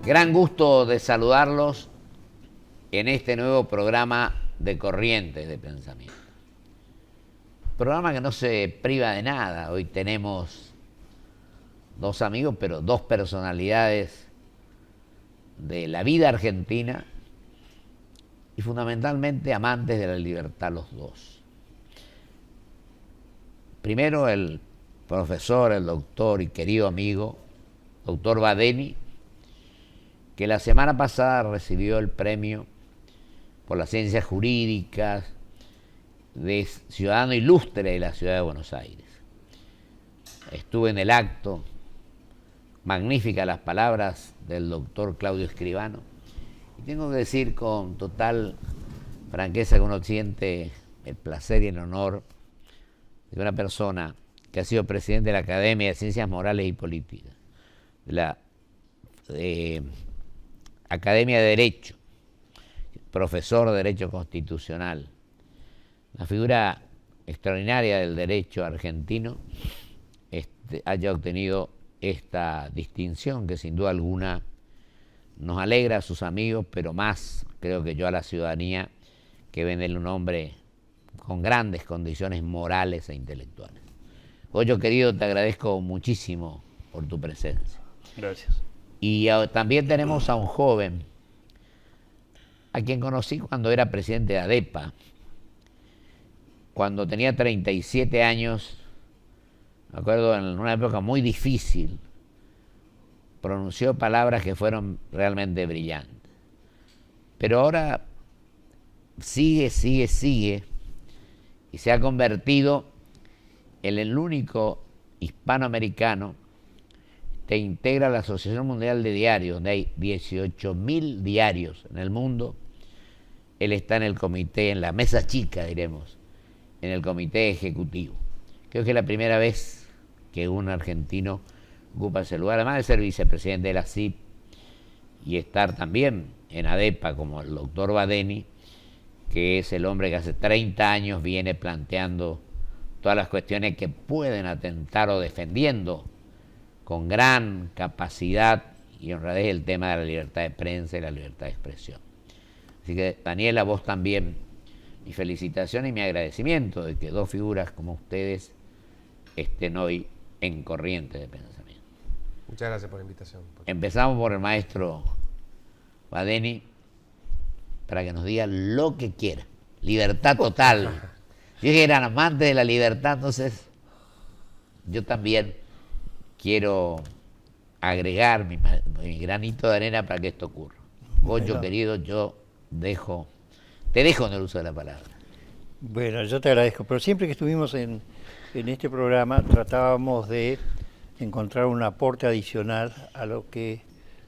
Gran gusto de saludarlos en este nuevo programa de Corrientes de Pensamiento. Programa que no se priva de nada. Hoy tenemos dos amigos, pero dos personalidades de la vida argentina y fundamentalmente amantes de la libertad los dos. Primero el profesor, el doctor y querido amigo, doctor Badeni, que la semana pasada recibió el premio por las ciencias jurídicas de ciudadano ilustre de la ciudad de Buenos Aires. Estuve en el acto, magníficas las palabras del doctor Claudio Escribano, y tengo que decir con total franqueza que uno siente el placer y el honor de una persona que ha sido presidente de la Academia de Ciencias Morales y Políticas, de la Academia de Derecho, profesor de Derecho Constitucional, una figura extraordinaria del derecho argentino, haya obtenido esta distinción que sin duda alguna nos alegra a sus amigos, pero más creo que yo a la ciudadanía, que ven en él un hombre con grandes condiciones morales e intelectuales. Goyo, querido, te agradezco muchísimo por tu presencia. Gracias. Y también tenemos a un joven, a quien conocí cuando era presidente de ADEPA, cuando tenía 37 años, me acuerdo en una época muy difícil, pronunció palabras que fueron realmente brillantes. Pero ahora sigue, y se ha convertido en el único hispanoamericano que integra la Asociación Mundial de Diarios, donde hay 18.000 diarios en el mundo. Él está en el comité, en la mesa chica, diremos, en el comité ejecutivo. Creo que es la primera vez que un argentino ocupa ese lugar, además de ser vicepresidente de la CIP y estar también en ADEPA como el doctor Badeni, que es el hombre que hace 30 años viene planteando todas las cuestiones que pueden atentar o defendiendo con gran capacidad y honradez el tema de la libertad de prensa y la libertad de expresión. Así que, Daniela, vos también, mi felicitación y mi agradecimiento de que dos figuras como ustedes estén hoy en Corrientes de Pensamiento. Muchas gracias por la invitación. Empezamos por el maestro Badeni, para que nos diga lo que quiera. Libertad total. Yo que eran amantes de la libertad, entonces yo también quiero agregar mi granito de arena para que esto ocurra. Goyo, querido, yo te dejo en el uso de la palabra. Bueno, yo te agradezco, pero siempre que estuvimos en este programa tratábamos de encontrar un aporte adicional a lo que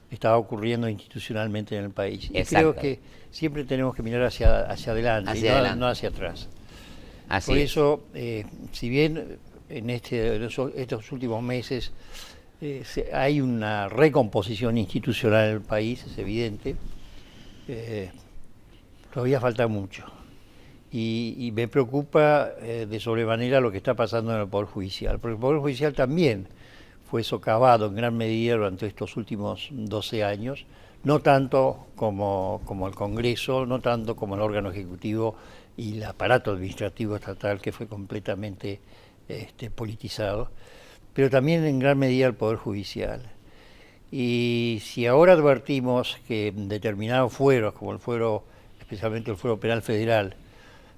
estaba ocurriendo institucionalmente en el país. Y creo que siempre tenemos que mirar hacia adelante, no hacia atrás. Por eso, si bien en estos últimos meses hay una recomposición institucional en el país, es evidente, todavía falta mucho. Y me preocupa de sobremanera lo que está pasando en el Poder Judicial, porque el Poder Judicial también fue socavado en gran medida durante estos últimos 12 años, no tanto como el Congreso, no tanto como el órgano ejecutivo y el aparato administrativo estatal, que fue completamente politizado, pero también en gran medida el Poder Judicial. Y si ahora advertimos que en determinados fueros, como el fuero, especialmente el fuero penal federal,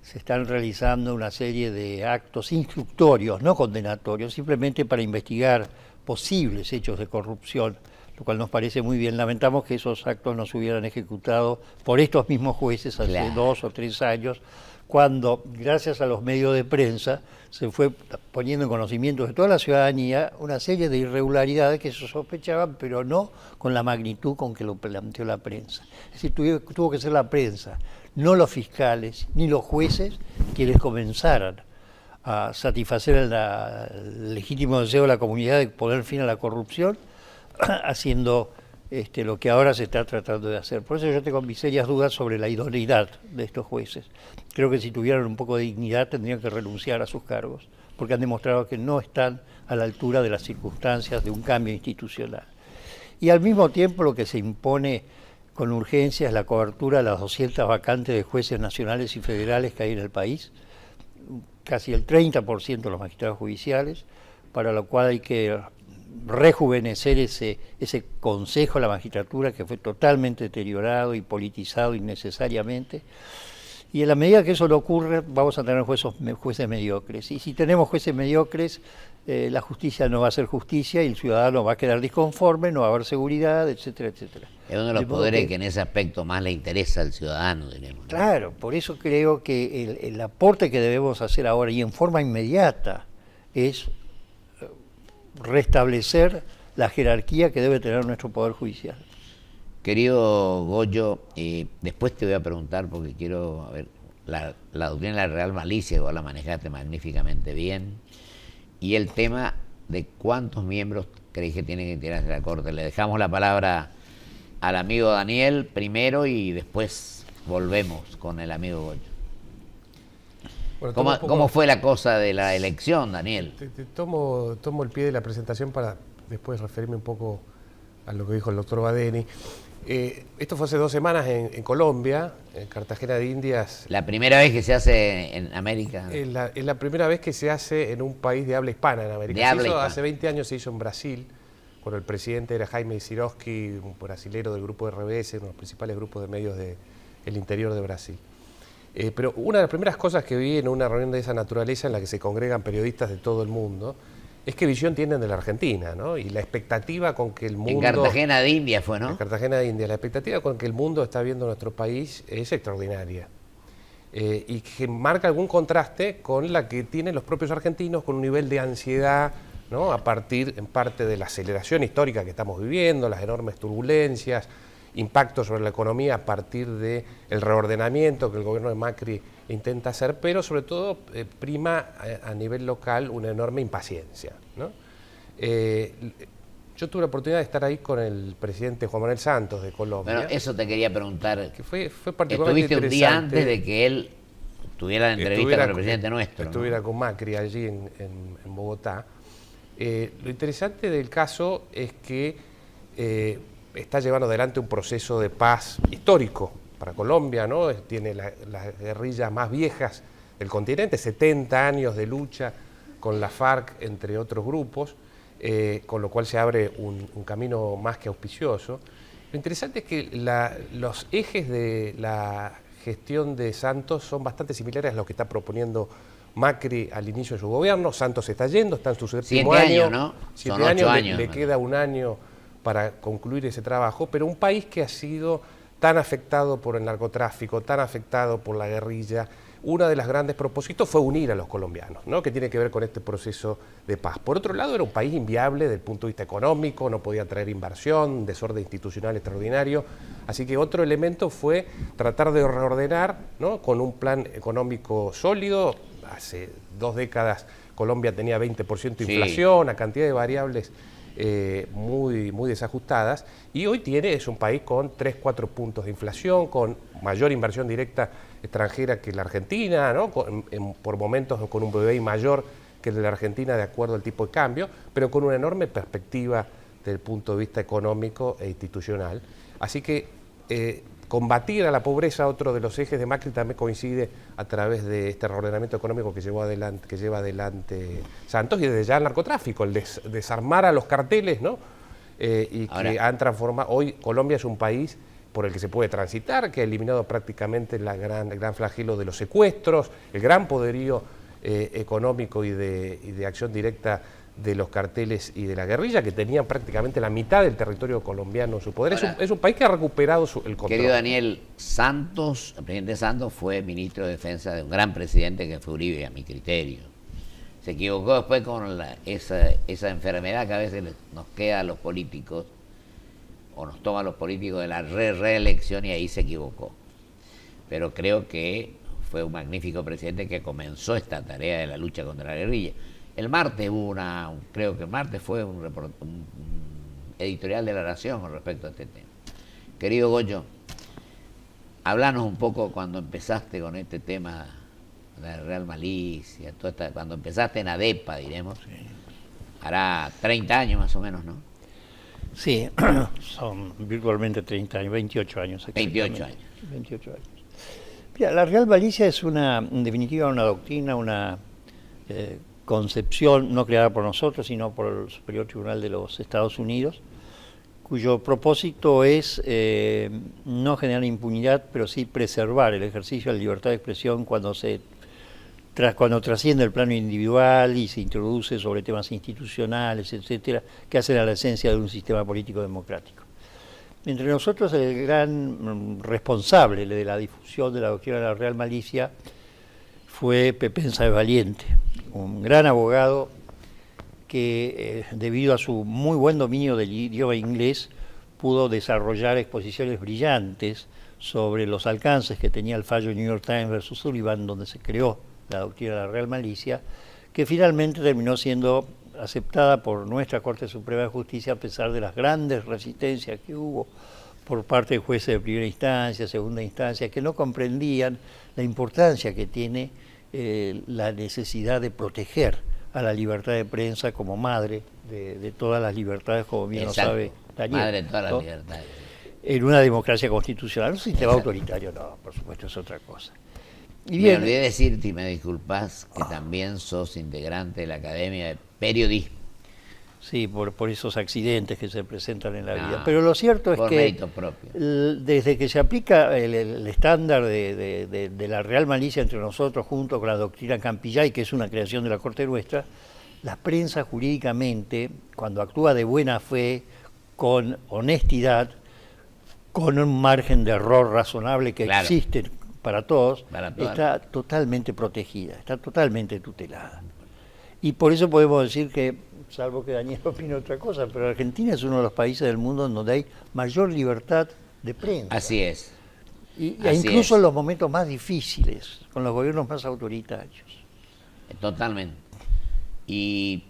se están realizando una serie de actos instructorios, no condenatorios, simplemente para investigar posibles hechos de corrupción, lo cual nos parece muy bien. Lamentamos que esos actos no se hubieran ejecutado por estos mismos jueces hace 2 o 3 años, cuando, gracias a los medios de prensa, se fue poniendo en conocimiento de toda la ciudadanía una serie de irregularidades que se sospechaban, pero no con la magnitud con que lo planteó la prensa. Es decir, tuvo que ser la prensa, no los fiscales ni los jueces, quienes comenzaran a satisfacer el legítimo deseo de la comunidad de poner fin a la corrupción, haciendo lo que ahora se está tratando de hacer. Por eso yo tengo mis serias dudas sobre la idoneidad de estos jueces. Creo que si tuvieran un poco de dignidad tendrían que renunciar a sus cargos, porque han demostrado que no están a la altura de las circunstancias de un cambio institucional. Y al mismo tiempo lo que se impone con urgencia es la cobertura de las 200 vacantes de jueces nacionales y federales que hay en el país, casi el 30% de los magistrados judiciales, para lo cual hay que rejuvenecer ese consejo de la magistratura que fue totalmente deteriorado y politizado innecesariamente. Y en la medida que eso no ocurre, vamos a tener jueces mediocres. Y si tenemos jueces mediocres, la justicia no va a ser justicia y el ciudadano va a quedar disconforme, no va a haber seguridad, etcétera, etcétera. Es uno de los poderes que en ese aspecto más le interesa al ciudadano, diremos, ¿no? Claro, por eso creo que el aporte que debemos hacer ahora y en forma inmediata es restablecer la jerarquía que debe tener nuestro Poder Judicial. Querido Goyo, después te voy a preguntar porque quiero, a ver, la doctrina de la Real Malicia, que vos la manejaste magníficamente bien, y el tema de cuántos miembros creéis que tiene que tirarse la Corte. Le dejamos la palabra al amigo Daniel primero y después volvemos con el amigo Goyo. Bueno, ¿Cómo fue la cosa de la elección, Daniel? Tomo el pie de la presentación para después referirme un poco a lo que dijo el doctor Badeni. Esto fue hace 2 semanas en Colombia, en Cartagena de Indias. ¿La primera vez que se hace en América? Es la primera vez que se hace en un país de habla hispana en América. Hace 20 años se hizo en Brasil, cuando el presidente era Jaime Sirotsky, un brasilero del grupo RBS, uno de los principales grupos de medios del interior de Brasil. Pero una de las primeras cosas que vi en una reunión de esa naturaleza en la que se congregan periodistas de todo el mundo es qué visión tienen de la Argentina, ¿no? Y la expectativa con que el mundo... En Cartagena de Indias fue, ¿no? En Cartagena de Indias. La expectativa con que el mundo está viendo nuestro país es extraordinaria. Y que marca algún contraste con la que tienen los propios argentinos, con un nivel de ansiedad, ¿no? A partir, en parte, de la aceleración histórica que estamos viviendo, las enormes turbulencias, impactos sobre la economía a partir del reordenamiento que el gobierno de Macri intenta hacer, pero sobre todo prima a nivel local una enorme impaciencia, ¿no? Yo tuve la oportunidad de estar ahí con el presidente Juan Manuel Santos de Colombia. Bueno, eso te quería preguntar. Que fue particularmente Estuviste un día antes de que él tuviera la entrevista con el presidente nuestro, estuviera, ¿no? con Macri allí en Bogotá. Lo interesante del caso es que está llevando adelante un proceso de paz histórico para Colombia, ¿no? Tiene las guerrillas más viejas del continente, 70 años de lucha con la FARC, entre otros grupos, con lo cual se abre un camino más que auspicioso. Lo interesante es que los ejes de la gestión de Santos son bastante similares a los que está proponiendo Macri al inicio de su gobierno. Santos se está yendo, está en su 7º año. ¿No? 7 Son 8 años, años. le queda un año para concluir ese trabajo, pero un país que ha sido tan afectado por el narcotráfico, tan afectado por la guerrilla. Uno de los grandes propósitos fue unir a los colombianos, ¿no? Que tiene que ver con este proceso de paz. Por otro lado, era un país inviable desde el punto de vista económico, no podía traer inversión, desorden institucional extraordinario. Así que otro elemento fue tratar de reordenar, ¿no? Con un plan económico sólido. Hace 2 décadas Colombia tenía 20% de inflación, una cantidad de variables muy desajustadas, y hoy es un país con 3-4 puntos de inflación, con mayor inversión directa extranjera que la Argentina, ¿no? Por momentos con un PBI mayor que el de la Argentina de acuerdo al tipo de cambio, pero con una enorme perspectiva desde el punto de vista económico e institucional. Así que combatir a la pobreza, otro de los ejes de Macri, también coincide a través de este reordenamiento económico que lleva adelante Santos, y desde ya el narcotráfico, el desarmar a los carteles, ¿no? Y ahora, que han transformado. Hoy Colombia es un país por el que se puede transitar, que ha eliminado prácticamente el gran flagelo de los secuestros, el gran poderío económico y de acción directa de los carteles y de la guerrilla, que tenían prácticamente la mitad del territorio colombiano en su poder. Ahora, es un país que ha recuperado el control. Querido Daniel, el presidente Santos fue ministro de Defensa de un gran presidente que fue Uribe, a mi criterio. Se equivocó después con esa enfermedad que a veces nos queda a los políticos, o nos toma a los políticos, de la reelección, y ahí se equivocó. Pero creo que fue un magnífico presidente que comenzó esta tarea de la lucha contra la guerrilla. El martes creo que el martes fue un editorial de La Nación con respecto a este tema. Querido Goyo, háblanos un poco cuando empezaste con este tema de la Real Malicia, cuando empezaste en ADEPA, diremos, hará 30 años más o menos, ¿no? Sí, son virtualmente 30 años, 28 años. 28 años. 28 años. Mira, la Real Malicia es en definitiva, una doctrina, una concepción no creada por nosotros, sino por el Superior Tribunal de los Estados Unidos, cuyo propósito es no generar impunidad, pero sí preservar el ejercicio de la libertad de expresión cuando trasciende el plano individual y se introduce sobre temas institucionales, etcétera, que hacen a la esencia de un sistema político democrático. Entre nosotros, el gran responsable de la difusión de la doctrina de la Real Malicia fue Pepén Sáenz Valiente, un gran abogado que, debido a su muy buen dominio del idioma inglés, pudo desarrollar exposiciones brillantes sobre los alcances que tenía el fallo New York Times versus Sullivan, donde se creó la doctrina de la Real Malicia, que finalmente terminó siendo aceptada por nuestra Corte Suprema de Justicia a pesar de las grandes resistencias que hubo por parte de jueces de primera instancia, segunda instancia, que no comprendían la importancia que tiene la necesidad de proteger a la libertad de prensa como madre de todas las libertades, como bien lo sabe Daniel. Madre de todas ¿no? las libertades. En una democracia constitucional, un sistema autoritario no, por supuesto es otra cosa. Y Me bien, olvidé decirte, y me disculpas, que también sos integrante de la Academia de Periodismo. sí, por esos accidentes que se presentan en la No, vida. Pero lo cierto es por que mérito propio. desde que se aplica el estándar de la Real Malicia entre nosotros, junto con la doctrina Campillay, que es una creación de la Corte nuestra, la prensa jurídicamente, cuando actúa de buena fe, con honestidad, con un margen de error razonable que Claro. existe para todos, Para todas. está totalmente protegida, está totalmente tutelada. Y por eso podemos decir que, salvo que Daniel opine otra cosa, pero Argentina es uno de los países del mundo donde hay mayor libertad de prensa. Así es. Y así incluso es. en los momentos más difíciles, con los gobiernos más autoritarios. Totalmente. Y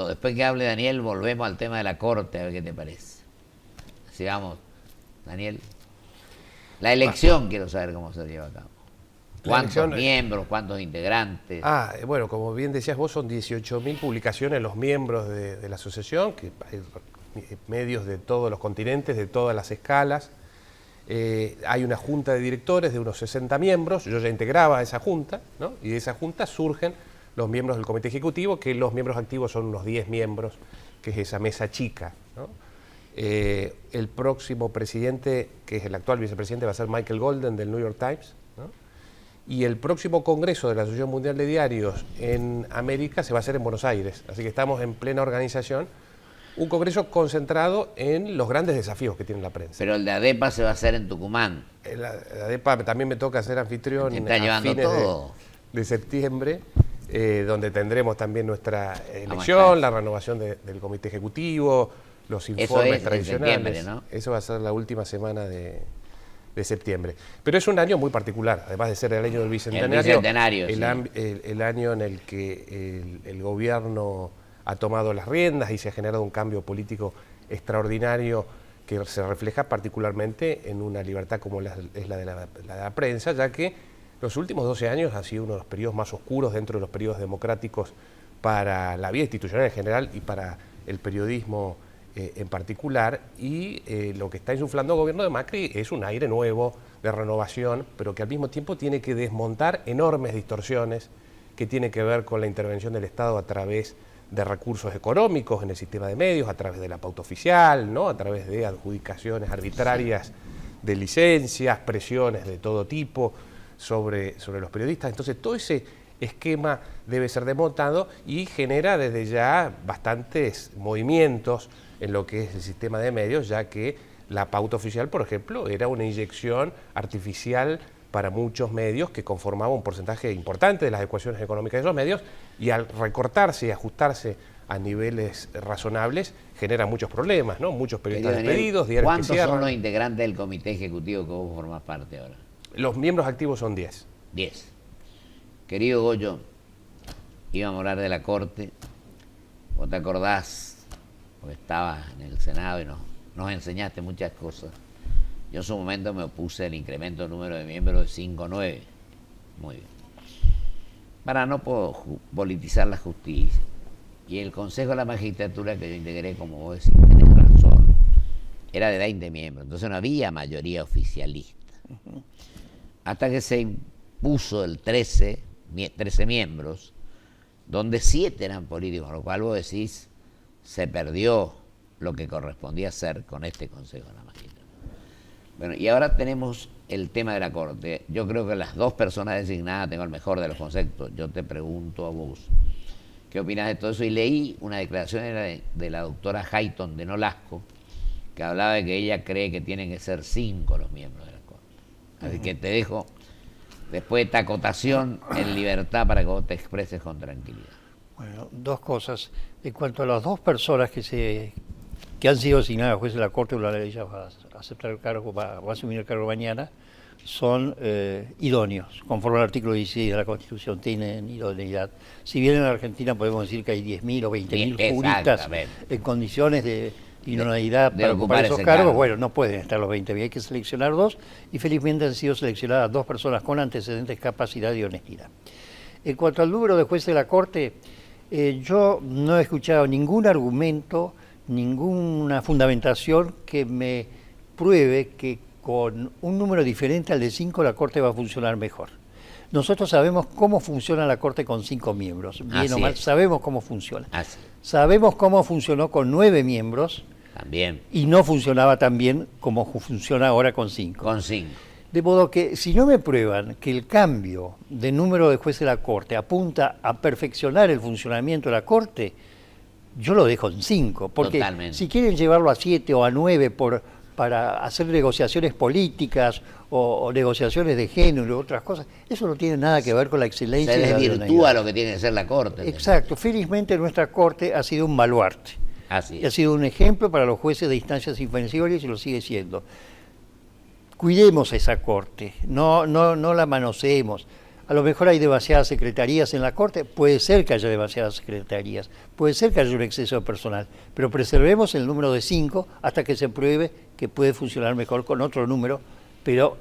después que hable Daniel, volvemos al tema de la Corte, a ver qué te parece. Sigamos, Daniel. La elección, quiero saber cómo se lleva a cabo. ¿Cuántos miembros, cuántos integrantes? Bueno, como bien decías vos, son 18.000 publicaciones los miembros de la asociación, que hay medios de todos los continentes, de todas las escalas. Hay una junta de directores de unos 60 miembros, yo ya integraba esa junta, ¿no? Y de esa junta surgen los miembros del comité ejecutivo, que los miembros activos son unos 10 miembros, que es esa mesa chica, ¿no? El próximo presidente, que es el actual vicepresidente, va a ser Michael Golden del New York Times, ¿no? Y el próximo congreso de la Asociación Mundial de Diarios en América se va a hacer en Buenos Aires, así que estamos en plena organización. Un congreso concentrado en los grandes desafíos que tiene la prensa. Pero el de ADEPA se va a hacer en Tucumán. La ADEPA también me toca ser anfitrión Te está a llevando fines todo. de septiembre, donde tendremos también nuestra estar. elección, la renovación del comité ejecutivo, los informes es en tradicionales. septiembre, ¿no? Eso va a ser la última semana de septiembre. Pero es un año muy particular, además de ser el año del bicentenario. El bicentenario, el año en el que el gobierno ha tomado las riendas y se ha generado un cambio político extraordinario que se refleja particularmente en una libertad como es la de la prensa, ya que los últimos 12 años ha sido uno de los periodos más oscuros dentro de los periodos democráticos para la vida institucional en general y para el periodismo en particular, y lo que está insuflando el gobierno de Macri es un aire nuevo de renovación, pero que al mismo tiempo tiene que desmontar enormes distorsiones que tienen que ver con la intervención del Estado a través de recursos económicos en el sistema de medios, a través de la pauta oficial, ¿no? A través de adjudicaciones arbitrarias de licencias, presiones de todo tipo sobre los periodistas. Entonces todo ese esquema debe ser desmontado y genera desde ya bastantes movimientos en lo que es el sistema de medios, ya que la pauta oficial, por ejemplo, era una inyección artificial para muchos medios que conformaba un porcentaje importante de las ecuaciones económicas de esos medios, y al recortarse y ajustarse a niveles razonables genera muchos problemas, ¿no? Muchos periodistas despedidos, diarios que ¿Cuántos cierran. son los integrantes del comité ejecutivo que vos formás parte ahora? Los miembros activos son 10. 10. Querido Goyo, íbamos a hablar de la Corte. ¿Vos te acordás? Porque estabas en el Senado y nos enseñaste muchas cosas. Yo en su momento me opuse al incremento del número de miembros de 5 a 9. Muy bien. Para no politizar la justicia. Y el Consejo de la Magistratura, que yo integré, como vos decís, tenés razón, era de 20 miembros, entonces no había mayoría oficialista. Hasta que se impuso el 13 miembros, donde 7 eran políticos, con lo cual vos decís, se perdió lo que correspondía hacer con este Consejo de la Magistratura. Bueno, y ahora tenemos el tema de la Corte. Yo creo que las 2 personas designadas, tengo el mejor de los conceptos. Yo te pregunto a vos, ¿qué opinas de todo eso? Y leí una declaración de la doctora Hayton de Nolasco, que hablaba de que ella cree que tienen que ser 5 los miembros de la Corte. Así que te dejo, después de esta acotación, en libertad para que vos te expreses con tranquilidad. Bueno, 2 cosas. En cuanto a las 2 personas que han sido asignadas a juez de la Corte, una de ellas va a aceptar el cargo, va a asumir el cargo mañana, son idóneos, conforme al artículo 16 de la Constitución, tienen idoneidad. Si bien en la Argentina podemos decir que hay 10.000 o 20.000 juristas en condiciones de idoneidad para ocupar esos cargos, bueno, no pueden estar los 20.000, hay que seleccionar 2, y felizmente han sido seleccionadas 2 personas con antecedentes, capacidad y honestidad. En cuanto al número de jueces de la Corte, yo no he escuchado ningún argumento, ninguna fundamentación que me pruebe que con un número diferente al de 5 la Corte va a funcionar mejor. Nosotros sabemos cómo funciona la Corte con 5 miembros, bien o mal, sabemos cómo funciona. Sabemos cómo funcionó con 9 miembros, también, y no funcionaba tan bien como funciona ahora con 5. Con 5. De modo que si no me prueban que el cambio de número de jueces de la Corte apunta a perfeccionar el funcionamiento de la Corte, yo lo dejo en 5, porque totalmente. Si quieren llevarlo a 7 o a 9 para hacer negociaciones políticas o negociaciones de género u otras cosas, eso no tiene nada que ver con la excelencia. Se desvirtúa lo que tiene que ser la Corte. Exacto. Felizmente nuestra Corte ha sido un baluarte. Así es. Ha sido un ejemplo para los jueces de instancias inferiores y lo sigue siendo. Cuidemos esa Corte, no la manoseemos. A lo mejor hay demasiadas secretarías en la Corte, puede ser que haya demasiadas secretarías, puede ser que haya un exceso de personal, pero preservemos el número de 5 hasta que se pruebe que puede funcionar mejor con otro número, pero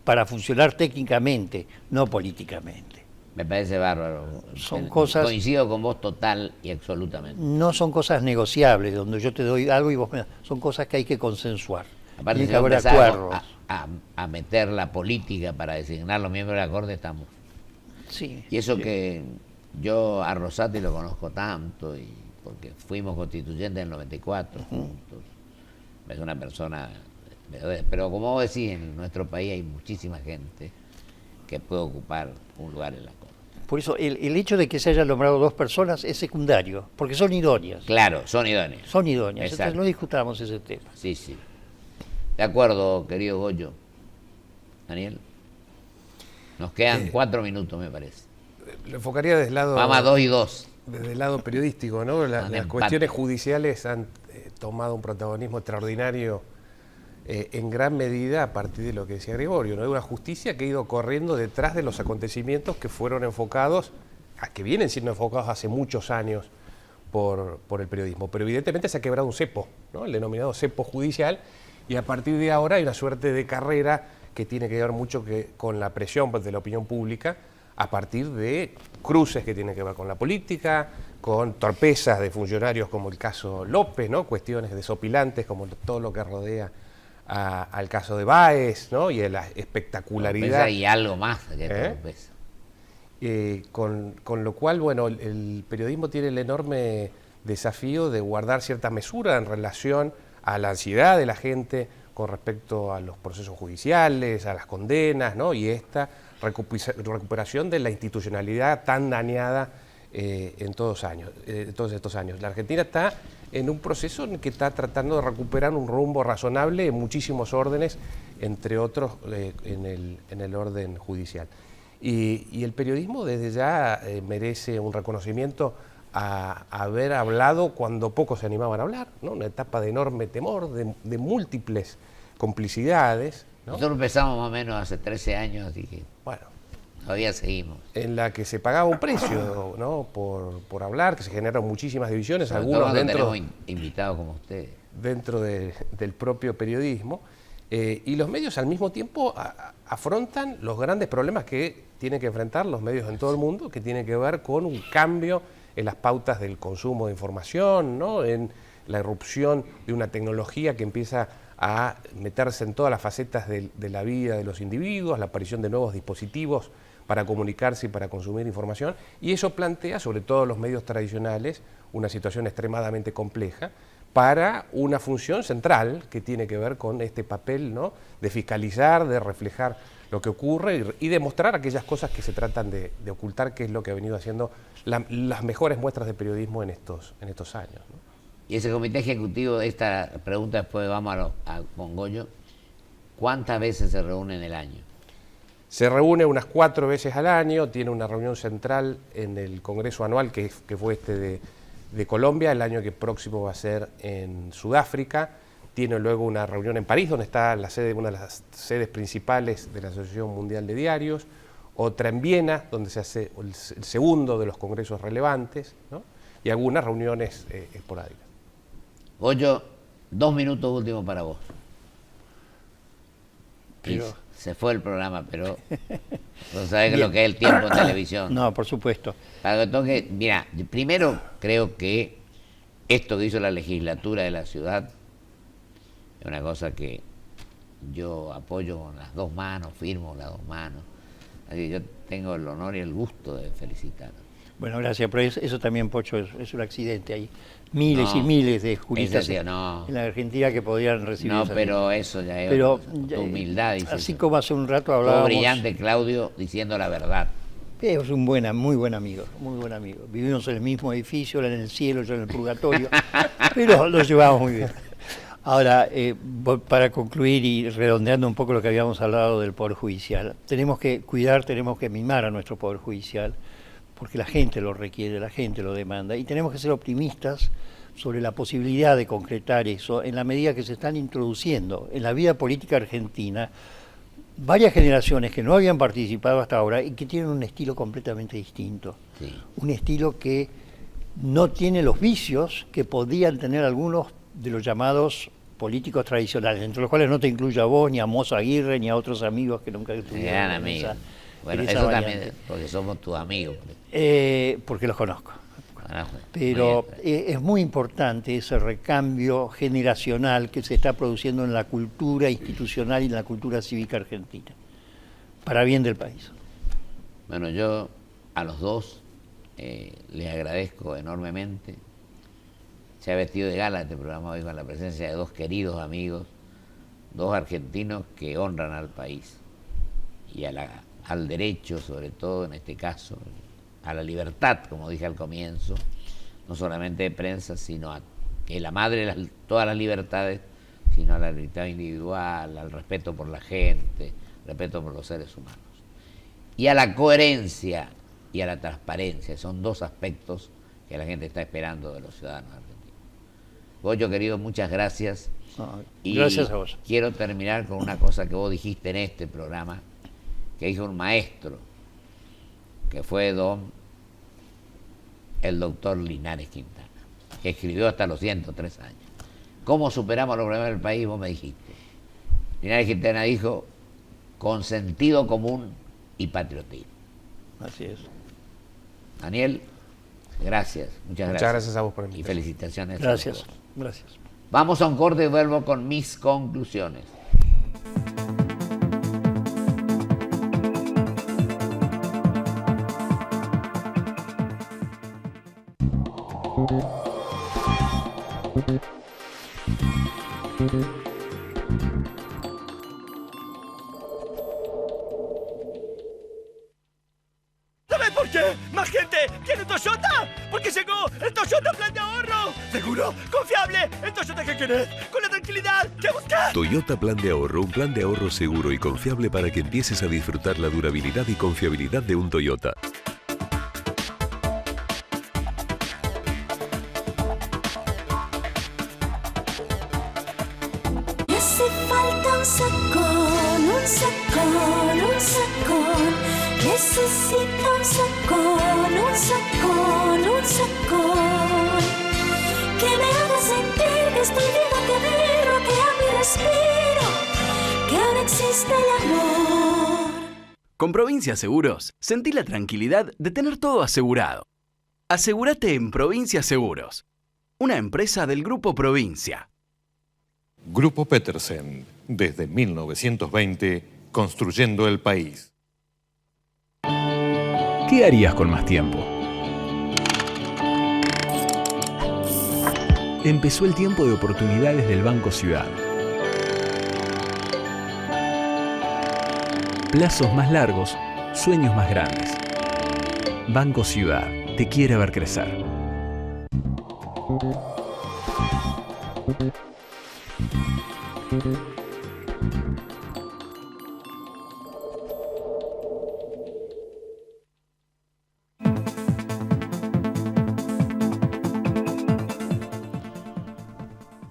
para funcionar técnicamente, no políticamente. Me parece bárbaro. Son cosas, coincido con vos total y absolutamente. No son cosas negociables, donde yo te doy algo y vos me das. Son cosas que hay que consensuar. Aparte, tiene que haber acuerdos. A meter la política para designar los miembros de la Corte estamos. Sí. Y eso sí. Que yo a Rosati lo conozco tanto, y porque fuimos constituyentes en el 94 juntos. Es una persona... Pero como vos decís, en nuestro país hay muchísima gente que puede ocupar un lugar en la Corte. Por eso el hecho de que se hayan nombrado 2 personas es secundario, porque son idóneas. Claro, son idóneas. Son idóneas, entonces no discutamos ese tema. Sí, sí. De acuerdo, querido Goyo. Daniel. Nos quedan 4 minutos, me parece. Lo enfocaría desde el lado... Vamos a 2 y 2. Desde el lado periodístico, ¿no? Las cuestiones judiciales han tomado un protagonismo extraordinario en gran medida a partir de lo que decía Gregorio, ¿no? De una justicia que ha ido corriendo detrás de los acontecimientos que fueron enfocados, que vienen siendo enfocados hace muchos años por el periodismo. Pero evidentemente se ha quebrado un cepo, ¿no? El denominado cepo judicial, y a partir de ahora hay una suerte de carrera que tiene que ver mucho con la presión de la opinión pública a partir de cruces que tienen que ver con la política, con torpezas de funcionarios como el caso López, ¿no? Cuestiones desopilantes como todo lo que rodea al caso de Báez, ¿no? Y de la espectacularidad. Y algo más que torpeza. Con lo cual, bueno, el periodismo tiene el enorme desafío de guardar cierta mesura en relación a la ansiedad de la gente con respecto a los procesos judiciales, a las condenas, ¿no? Y esta recuperación de la institucionalidad tan dañada en todos estos años. La Argentina está en un proceso en que está tratando de recuperar un rumbo razonable en muchísimos órdenes, entre otros en el orden judicial. Y el periodismo desde ya merece un reconocimiento a haber hablado cuando pocos se animaban a hablar, ¿no? Una etapa de enorme temor, de múltiples complicidades, ¿no? Nosotros empezamos más o menos hace 13 años, así que bueno, todavía seguimos. En la que se pagaba un precio, ¿no? por hablar, que se generaron muchísimas divisiones, sobre algunos dentro... tenemos invitados como ustedes. Dentro del propio periodismo, y los medios al mismo tiempo afrontan los grandes problemas que tienen que enfrentar los medios en todo el mundo, que tienen que ver con un cambio en las pautas del consumo de información, ¿no? En la irrupción de una tecnología que empieza a meterse en todas las facetas de la vida de los individuos, la aparición de nuevos dispositivos para comunicarse y para consumir información, y eso plantea, sobre todo los medios tradicionales, una situación extremadamente compleja para una función central que tiene que ver con este papel, ¿no? De fiscalizar, de reflejar lo que ocurre y demostrar aquellas cosas que se tratan de ocultar, que es lo que ha venido haciendo las mejores muestras de periodismo en estos años, ¿no? Y ese comité ejecutivo, de esta pregunta después vamos con Goyo, ¿cuántas veces se reúne en el año? Se reúne unas 4 veces al año, tiene una reunión central en el Congreso Anual, que fue este de Colombia, el año que próximo va a ser en Sudáfrica. Tiene luego una reunión en París, donde está la sede, una de las sedes principales de la Asociación Mundial de Diarios, otra en Viena, donde se hace el segundo de los congresos relevantes, ¿no? Y algunas reuniones esporádicas. Goyo, 2 minutos últimos para vos. Se fue el programa, pero no sabés lo que es el tiempo en televisión. No, por supuesto. Para que toque, mira, primero creo que esto que hizo la legislatura de la ciudad es una cosa que yo apoyo con las 2 manos, firmo con las 2 manos. Así que yo tengo el honor y el gusto de felicitar. Bueno, gracias, pero eso también, Pocho, es un accidente. Hay miles y miles de juristas en la Argentina que podrían recibir. No, pero eso ya es tu humildad. Así como hace un rato hablábamos. Todo brillante, Claudio, diciendo la verdad. Es un muy buen amigo, muy buen amigo. Vivimos en el mismo edificio, él en el cielo, yo en el purgatorio, pero lo llevamos muy bien. Ahora, para concluir y redondeando un poco lo que habíamos hablado del Poder Judicial, tenemos que cuidar, tenemos que mimar a nuestro Poder Judicial, porque la gente lo requiere, la gente lo demanda, y tenemos que ser optimistas sobre la posibilidad de concretar eso en la medida que se están introduciendo en la vida política argentina varias generaciones que no habían participado hasta ahora y que tienen un estilo completamente distinto. Sí. Un estilo que no tiene los vicios que podían tener algunos de los llamados políticos tradicionales, entre los cuales no te incluyo a vos, ni a Mozo Aguirre, ni a otros amigos que nunca estuvieron en esa. Bueno, eso también, porque somos tus amigos. Porque los conozco. Pero es muy importante ese recambio generacional que se está produciendo en la cultura institucional y en la cultura cívica argentina, para bien del país. Bueno, yo a los dos les agradezco enormemente. Se ha vestido de gala este programa hoy con la presencia de 2 queridos amigos, 2 argentinos que honran al país y al derecho, sobre todo en este caso, a la libertad, como dije al comienzo, no solamente de prensa, sino a que es la madre de todas las libertades, sino a la libertad individual, al respeto por la gente, respeto por los seres humanos. Y a la coherencia y a la transparencia, son 2 aspectos que la gente está esperando de los ciudadanos argentinos. Goyo, querido, muchas gracias. Gracias a vos. Quiero terminar con una cosa que vos dijiste en este programa, que dijo un maestro, que fue el doctor Linares Quintana, que escribió hasta los 103 años. ¿Cómo superamos los problemas del país? Vos me dijiste. Linares Quintana dijo, con sentido común y patriotismo. Así es. Daniel, gracias. Muchas gracias a vos por el invitación. Y felicitaciones. Gracias. Gracias. Vamos a un corte y vuelvo con mis conclusiones. ¿Sabes por qué? ¡Más gente tiene Toyota! ¡Porque llegó el Toyota Plan de Ahorro! ¡Seguro! ¡Confiable! ¡El Toyota que querés! ¡Con la tranquilidad que buscás! Toyota Plan de Ahorro, un plan de ahorro seguro y confiable para que empieces a disfrutar la durabilidad y confiabilidad de un Toyota. Me hace falta un sacón, un sacón, un sacón. Necesito un sacón, un sacón, un sacón. Que me haga sentir que estoy vivo, que vibro, que a mi respiro, que ahora existe el amor. Con Provincia Seguros, sentí la tranquilidad de tener todo asegurado. Asegúrate en Provincia Seguros, una empresa del Grupo Provincia. Grupo Petersen, desde 1920, construyendo el país. ¿Qué harías con más tiempo? Empezó el tiempo de oportunidades del Banco Ciudad. Plazos más largos, sueños más grandes. Banco Ciudad te quiere ver crecer.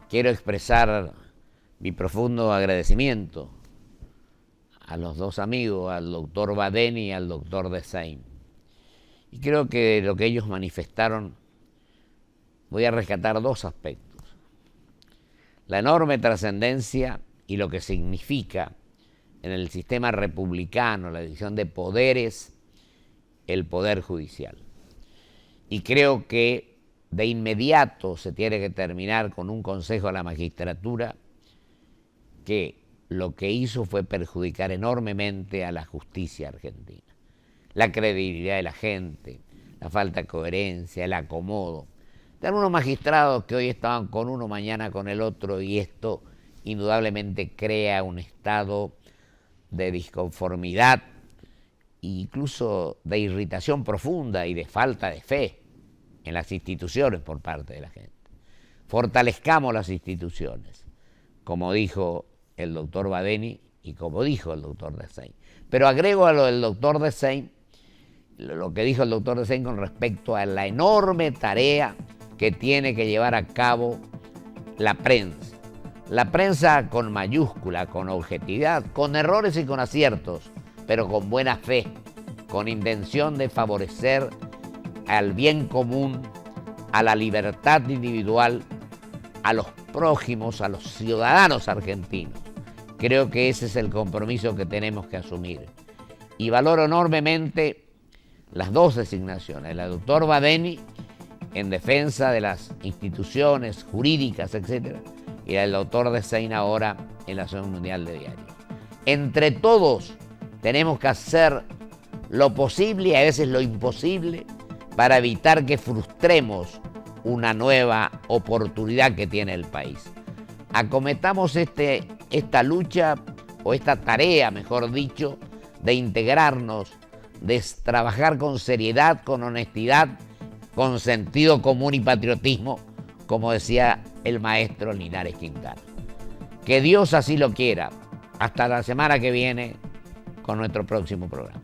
Quiero expresar mi profundo agradecimiento a los dos amigos, al doctor Badeni y al doctor Dessain. Y creo que lo que ellos manifestaron, voy a rescatar dos aspectos. La enorme trascendencia y lo que significa en el sistema republicano, la división de poderes, el poder judicial. Y creo que de inmediato se tiene que terminar con un consejo a la magistratura que lo que hizo fue perjudicar enormemente a la justicia argentina. La credibilidad de la gente, la falta de coherencia, el acomodo. De algunos magistrados que hoy estaban con uno, mañana con el otro, y esto indudablemente crea un estado de disconformidad e incluso de irritación profunda y de falta de fe en las instituciones por parte de la gente. Fortalezcamos las instituciones, como dijo el doctor Badeni y como dijo el doctor Dessain. Pero agrego a lo del doctor Dessain, lo que dijo el doctor Dessain con respecto a la enorme tarea que tiene que llevar a cabo la prensa. La prensa con mayúscula, con objetividad, con errores y con aciertos, pero con buena fe, con intención de favorecer al bien común, a la libertad individual, a los prójimos, a los ciudadanos argentinos. Creo que ese es el compromiso que tenemos que asumir. Y valoro enormemente las dos designaciones, la del doctor Badeni en defensa de las instituciones jurídicas, etc., y la del doctor Dessain ahora en la Asociación Mundial de Diarios. Entre todos tenemos que hacer lo posible y a veces lo imposible para evitar que frustremos una nueva oportunidad que tiene el país. Acometamos esta lucha, o esta tarea, mejor dicho, de integrarnos, de trabajar con seriedad, con honestidad, con sentido común y patriotismo, como decía el maestro Linares Quintana. Que Dios así lo quiera. Hasta la semana que viene con nuestro próximo programa.